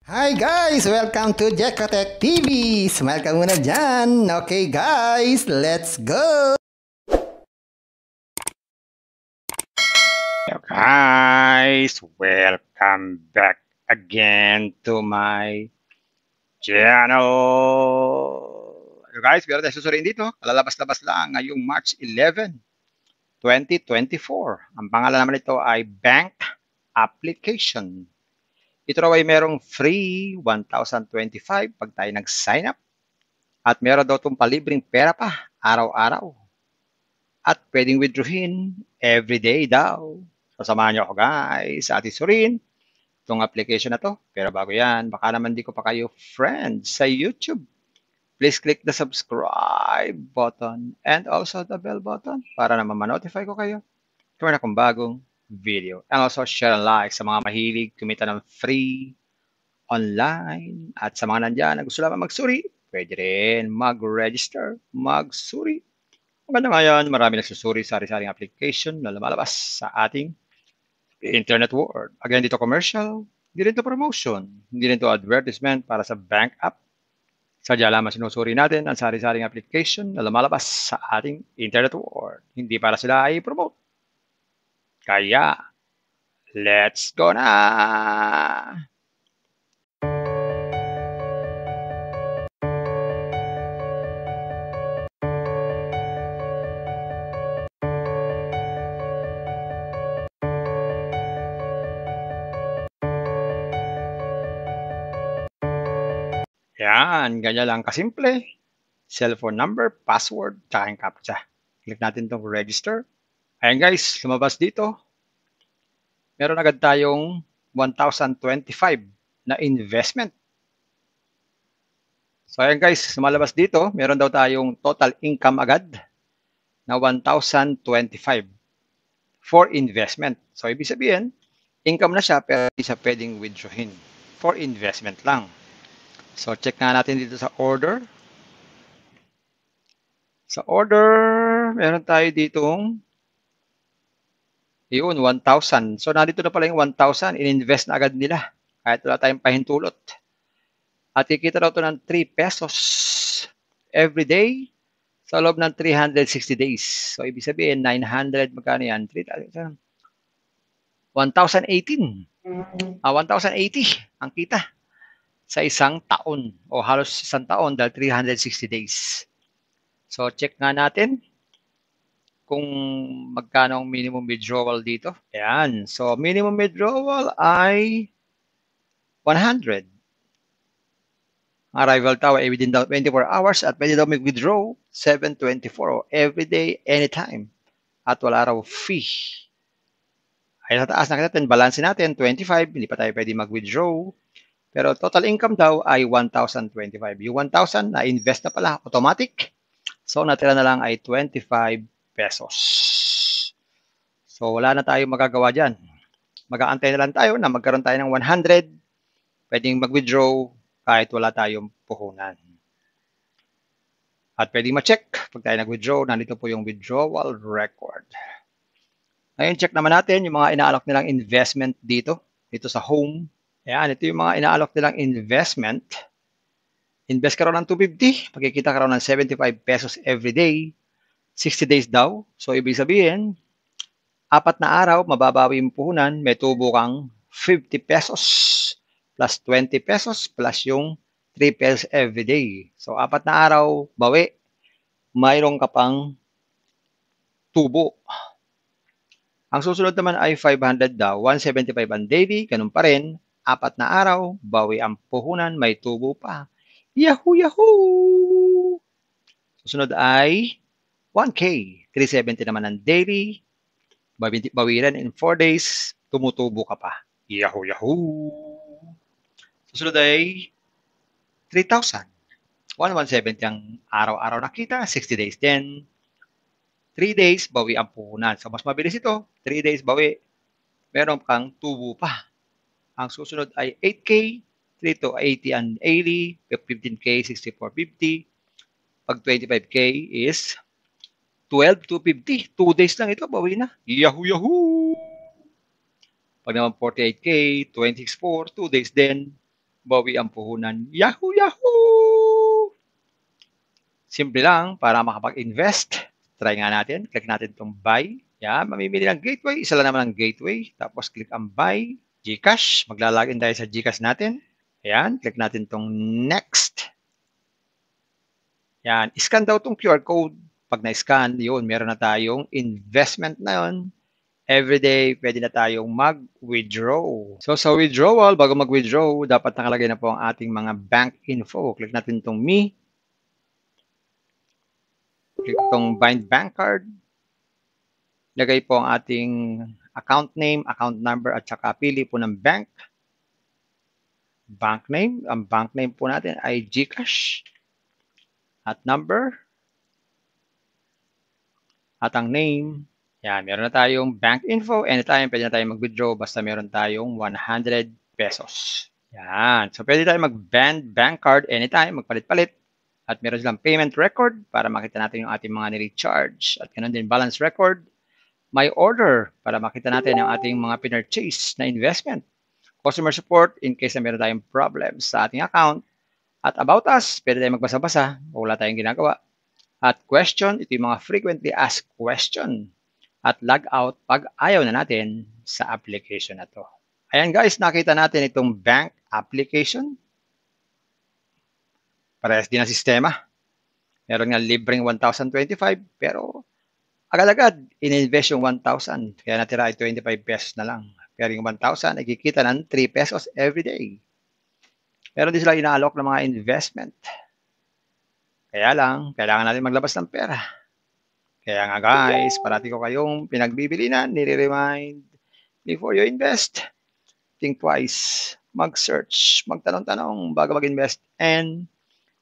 Hi guys! Welcome to Jekotech TV! Smile ka muna dyan! Okay guys, let's go! Hello guys, welcome back again to my channel. Hello guys, meron tayo susuriin dito. Kalalabas-labas lang ngayong March 11, 2024. Ang pangalan naman ito ay Bank Application. Ito raw ay merong free 1,025 pag tayo nag-sign up. At meron daw itong palibreng pera pa, araw-araw. At pwedeng withdrawin everyday daw. Sasamahan niyo ako guys sa ating surin itong application na to. Pero bago yan, baka naman di ko pa kayo friends sa YouTube. Please click the subscribe button and also the bell button para naman ma-notify ko kayo kung meron akong bagong video. And also share and like sa mga mahilig kumita ng free online. At sa mga nandyan na gusto lamang magsuri, pwede rin mag-register, magsuri. Maganda ngayon, marami nagsusuri sa sari-saring application na lumalabas sa ating internet world. Again, dito commercial, hindi rin to promotion, hindi rin to advertisement para sa bank app. Sadya lamang sinusuri natin ang sari-saring application na lumalabas sa ating internet world. Hindi para sila ay promote. Kaya, let's go na! Yan, ganyan lang kasimple. Cellphone number, password, tsaka yung captcha. Click natin itong register. Ayan guys, lumabas dito. Meron agad tayong 1,025 na investment. So ayan guys, lumalabas dito, meron daw tayong total income agad na 1,025 for investment. So ibig sabihin, income na siya pero hindi siya pwedeng withdrawin. For investment lang. So check nga natin dito sa order. Sa order, meron tayo ditong yun, 1,000. So nandito na pala yung 1,000. In-invest na agad nila. Kahit wala tayong pahintulot. At kikita daw ito ng 3 pesos every day sa loob ng 360 days. So ibig sabihin, 900, magkano yan? 1,018. 1,080 ang kita sa isang taon o halos isang taon dahil 360 days. So check nga natin kung magkano ang minimum withdrawal dito. Ayan. So minimum withdrawal ay 100. Arrival daw ay within 24 hours at pwede daw mag-withdraw 724 o every day, anytime. At wala raw fee. Ay sa taas nakita natin, balance natin 25, hindi pa tayo pwede mag-withdraw. Pero total income daw ay 1,025. Yung 1,000 na invest na pala, automatic. So natira na lang ay 25 pesos. So wala na tayong magagawa dyan. Mag-aantay na lang tayo na magkaroon tayo ng 100. Pwedeng mag-withdraw kahit wala tayong puhunan. At pwedeng ma-check pag tayo nag-withdraw. Nandito po yung withdrawal record. Ngayon, check naman natin yung mga inaalok nilang investment dito. Dito sa home. Ayan, ito yung mga inaalok nilang investment. Invest ka raw ng 250. Pagkikita ka raw ng 75 pesos every day. 60 days daw. So, ibig sabihin, 4 na araw, mababawi yung puhunan. May tubo kang 50 pesos plus 20 pesos plus yung 3 pesos every day. So, 4 na araw, bawi. Mayroon ka pang tubo. Ang susunod naman ay 500 daw, 175 ang daily, ganun pa rin. 4 na araw, bawi ang puhunan, may tubo pa. Yahoo! Yahoo! Susunod ay 1K, 370 naman ang daily. Bawi rin in 4 days, tumutubo ka pa. Yahoo! Yahoo! Susunod ay 3,000. 1,170 ang araw-araw nakita, 60 days din. 3 days, bawi ang puhunan. So, mas mabilis ito. 3 days, bawi. Meron kang tubo pa. Ang susunod ay 8K, 3 to 80 ang daily, 15K, 64.50. Pag 25K is 12 to 50. 2 days lang ito, bawi na. Yahoo! Yahoo! Pag naman 48K, 26.4, 2 days din, bawi ang puhunan. Yahoo! Yahoo! Simple lang para makapag-invest. Try nga natin. Click natin itong buy. Yan, mamimili ng gateway. Isa lang naman ang gateway. Tapos click ang buy. Gcash. Maglalagin tayo sa Gcash natin. Ayan, click natin itong next. Yan, scan daw itong QR code. Pag na-scan, yun, meron na tayong investment na yun. Everyday, pwede na tayong mag-withdraw. So, sa withdrawal, bago mag-withdraw, dapat nakalagay na po ang ating mga bank info. Click natin itong me. Click itong bind bank card. Lagay po ang ating account name, account number, at saka pili po ng bank. Bank name. Ang bank name po natin ay Gcash. At number. At ang name. Yan, meron na tayong bank info. Anytime, pwede na tayong mag-withdraw basta meron tayong 100 pesos. Yan. So, pwede tayong mag-band bank card anytime, magpalit-palit. At meron silang payment record para makita natin yung ating mga ni-recharge. At ganoon din balance record. My order para makita natin yung ating mga pinurchase na investment. Customer support in case na meron tayong problems sa ating account. At about us, pwede tayong magbasa-basa o wala tayong ginagawa. At question, ito yung mga frequently asked question. At log out pag ayaw na natin sa application na to. Ayan guys, nakita natin itong bank application. Parehas din ang sistema. Meron nga libreng 1,025 pero agad-agad in-invest yung 1,000. Kaya natira ay 25 pesos na lang. Pero yung 1,000 nagkikita ng 3 pesos every day. Meron din sila inaalok ng mga investment. Kaya lang, kailangan natin maglabas ng pera. Kaya nga guys, parati ko kayong pinagbibilinan, nire-remind, before you invest, think twice, mag-search, magtanong-tanong bago mag-invest, and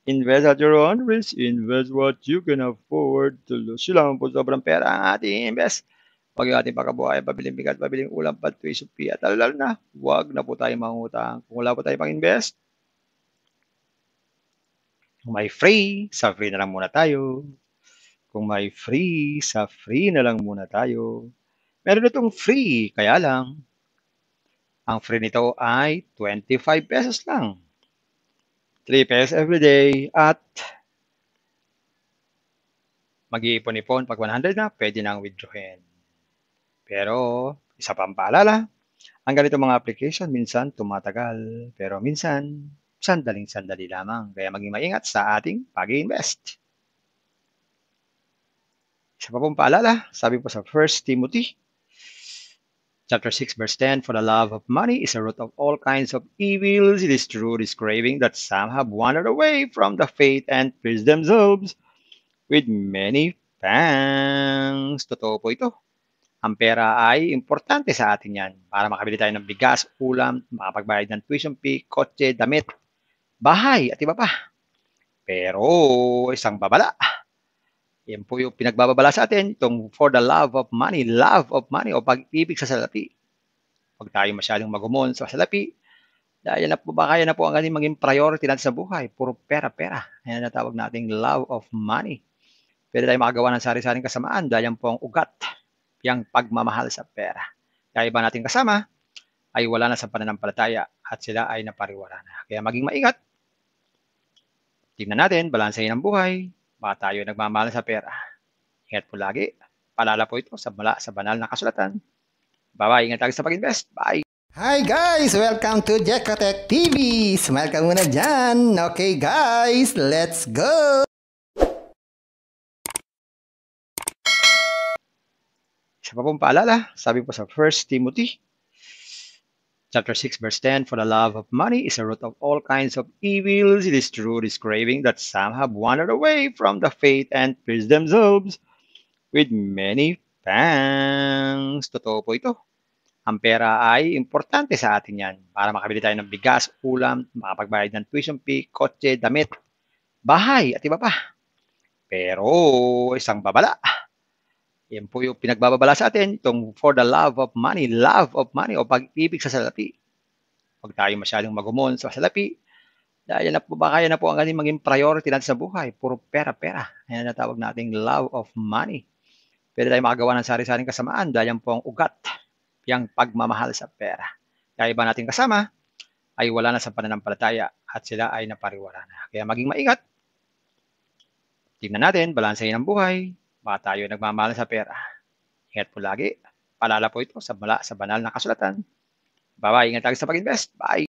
invest at your own risk, invest what you can afford to lose. Yun lang po sobrang pera ang ating invest. Huwag yung ating pakabuhay, pabiling bigat, pabiling ulam, patuwisyo, at lalo na, huwag na po tayo mangutang. Kung wala po tayo pang-invest, kung may free, sa free na lang muna tayo. Kung may free, sa free na lang muna tayo. Meron itong free, kaya lang, ang free nito ay 25 pesos lang. 3 pesos every day at mag-iipon-ipon. Pag 100 na, pwede nang withdrawin. Pero, isa pang paalala, ang ganito mga application, minsan tumatagal. Pero minsan, sandaling-sandali lamang. Kaya maging maingat sa ating pag-invest. Isa pa pong paalala, sabi po sa 1 Timothy, Chapter 6, verse 10, for the love of money is a root of all kinds of evils. It is true, this craving that some have wandered away from the faith and pierced themselves with many pangs. Totoo po ito. Ang pera ay importante sa atin yan para makabili tayo ng bigas, ulam, makapagbayad ng tuition fee, kotse, damit, bahay, at iba pa. Pero isang babala. Yan po yung pinagbababala sa atin, itong for the love of money o pag-ibig sa salapi. Huwag tayo masyadong magumon sa salapi. Dahil na po baka yan na po ang ating maging priority natin sa buhay. Puro pera-pera. Yan na tawag nating love of money. Pwede tayo makagawa ng sari-saring kasamaan dahil yan po ang ugat, yung pagmamahal sa pera. Kaya iba nating kasama ay wala na sa pananampalataya at sila ay napariwara na. Kaya maging maingat. Tingnan natin, balansahin ang buhay. Baka tayo nagmamahal sa pera. Ingat po lagi. Paalala po ito sa banal na kasulatan. Bye-bye. Ingat tayo sa pag-invest. Bye! Hi guys! Welcome to Jekotech TV! Smile ka muna dyan! Okay guys, let's go! Isa pa pong paalala, sabi po sa 1 Timothy, Chapter 6, verse 10, for the love of money is a root of all kinds of evils. It is true, this craving that some have wandered away from the faith and pierced themselves with many pangs. Totoo po ito. Ang pera ay importante sa atin yan para makabili tayo ng bigas, ulam, makapagbayad ng tuition fee, kotse, damit, bahay, at iba pa. Pero isang babala. Yan po yung pinagbababala sa atin, itong for the love of money o pag-ibig sa salapi. Huwag tayo masyadong magumon sa salapi. Dahil yan na po baka yan na po ang ating maging priority natin sa buhay. Puro pera-pera. Yan na tawag nating love of money. Pwede tayo makagawa ng sari-saring kasamaan dahil yan po ang ugat, yung pagmamahal sa pera. Kaya iba nating kasama ay wala na sa pananampalataya at sila ay napariwara na. Kaya maging maingat. Tingnan natin, balansehin ang buhay. Baka tayo nagmamahal sa pera. Ingat po lagi. Paalala po ito sa banal na kasulatan. Bye-bye. Ingat tayo sa pag-invest. Bye!